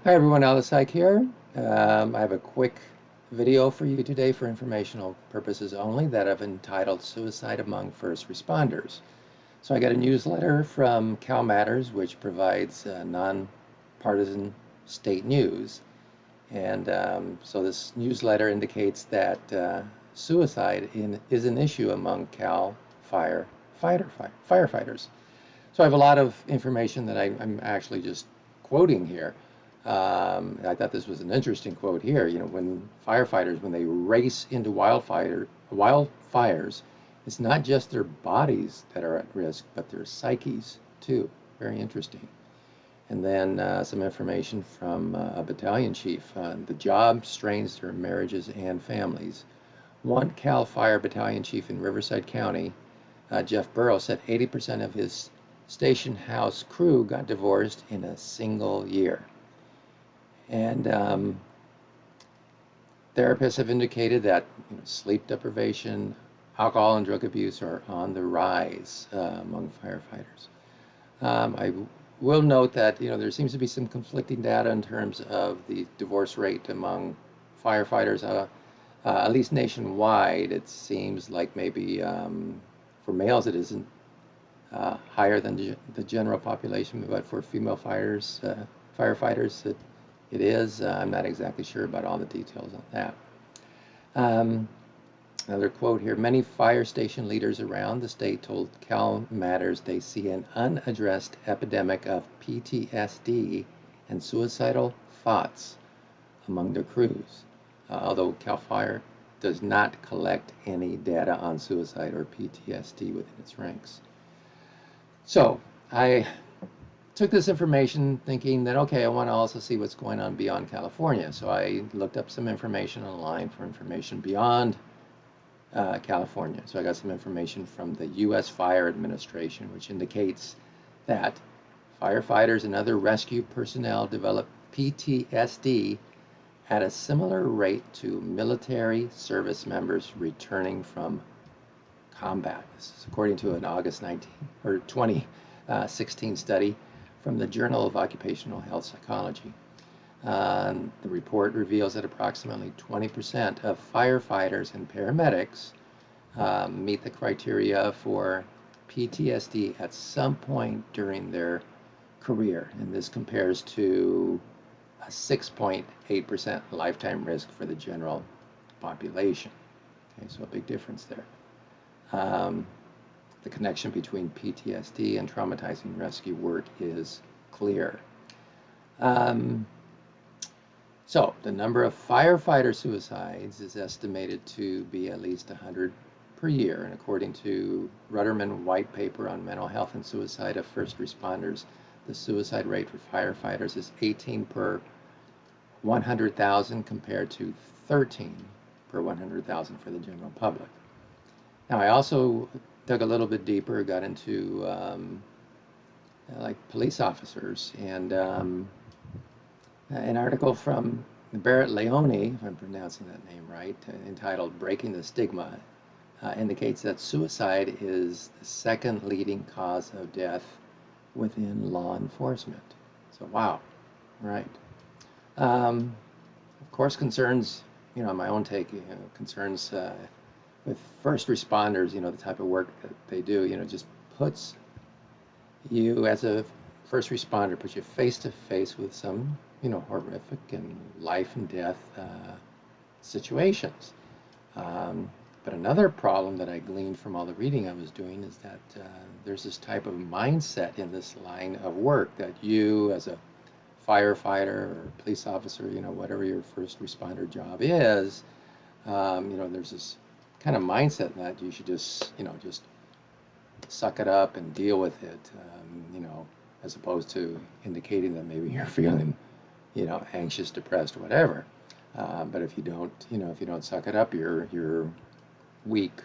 Hi everyone, Alice Psych here. I have a quick video for you today for informational purposes only that I've entitled Suicide Among First Responders. So I got a newsletter from Cal Matters, which provides nonpartisan state news. And so this newsletter indicates that suicide is an issue among Cal firefighters. So I have a lot of information that I'm actually just quoting here. I thought this was an interesting quote here. You know, when firefighters, when they race into wildfires, it's not just their bodies that are at risk, but their psyches too. Very interesting. And then some information from a battalion chief. The job strains their marriages and families. One Cal Fire battalion chief in Riverside County, Jeff Burrows, said 80% of his station house crew got divorced in a single year. And therapists have indicated that sleep deprivation, alcohol and drug abuse are on the rise among firefighters. I will note that there seems to be some conflicting data in terms of the divorce rate among firefighters. At least nationwide, it seems like maybe for males it isn't higher than the general population, but for female firefighters, it is. I'm not exactly sure about all the details on that. Another quote here. Many fire station leaders around the state told Cal Matters they see an unaddressed epidemic of PTSD and suicidal thoughts among their crews. Although Cal Fire does not collect any data on suicide or PTSD within its ranks. So I took this information thinking that, okay, I want to also see what's going on beyond California. So I looked up some information online for information beyond California. So I got some information from the U.S. Fire Administration, which indicates that firefighters and other rescue personnel develop PTSD at a similar rate to military service members returning from combat. This is according to an August 2016 study from the Journal of Occupational Health Psychology. The report reveals that approximately 20% of firefighters and paramedics meet the criteria for PTSD at some point during their career, and this compares to a 6.8% lifetime risk for the general population. Okay, so a big difference there. The connection between PTSD and traumatizing rescue work is clear. So the number of firefighter suicides is estimated to be at least 100 per year, and according to Rudderman White Paper on Mental Health and Suicide of First Responders, the suicide rate for firefighters is 18 per 100,000 compared to 13 per 100,000 for the general public. Now, I also dug a little bit deeper, got into like police officers, and an article from Barrett Leone, if I'm pronouncing that name right, entitled Breaking the Stigma, indicates that suicide is the second leading cause of death within law enforcement. So, wow, right. Of course, concerns, my own take, concerns with first responders, the type of work that they do, just puts you as a first responder, puts you face to face with some, horrific and life and death situations. But another problem that I gleaned from all the reading I was doing is that there's this type of mindset in this line of work that you, as a firefighter or police officer, whatever your first responder job is, there's this kind of mindset that you should just suck it up and deal with it, as opposed to indicating that maybe you're feeling, anxious, depressed, whatever. But if you don't suck it up, you're weak.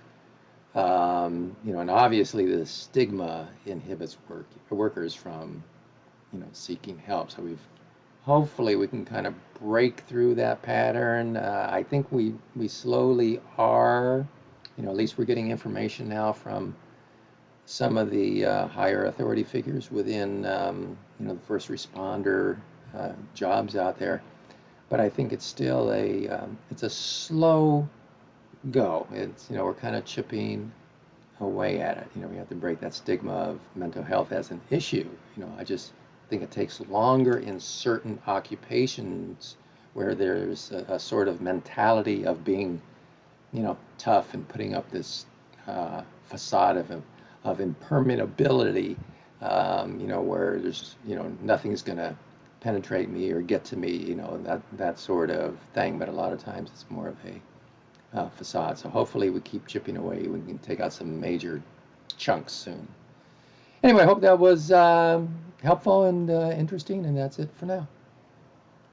And obviously the stigma inhibits workers from, seeking help. So hopefully we can kind of break through that pattern. I think we slowly are, at least we're getting information now from some of the higher authority figures within, the first responder jobs out there, but I think it's still it's a slow go. It's, we're kind of chipping away at it. We have to break that stigma of mental health as an issue. I just think it takes longer in certain occupations where there's a sort of mentality of being, tough and putting up this facade of impermeability, where there's, nothing's going to penetrate me or get to me, that sort of thing. But a lot of times it's more of a facade. So hopefully we keep chipping away. We can take out some major chunks soon. Anyway, I hope that was helpful and interesting, and that's it for now.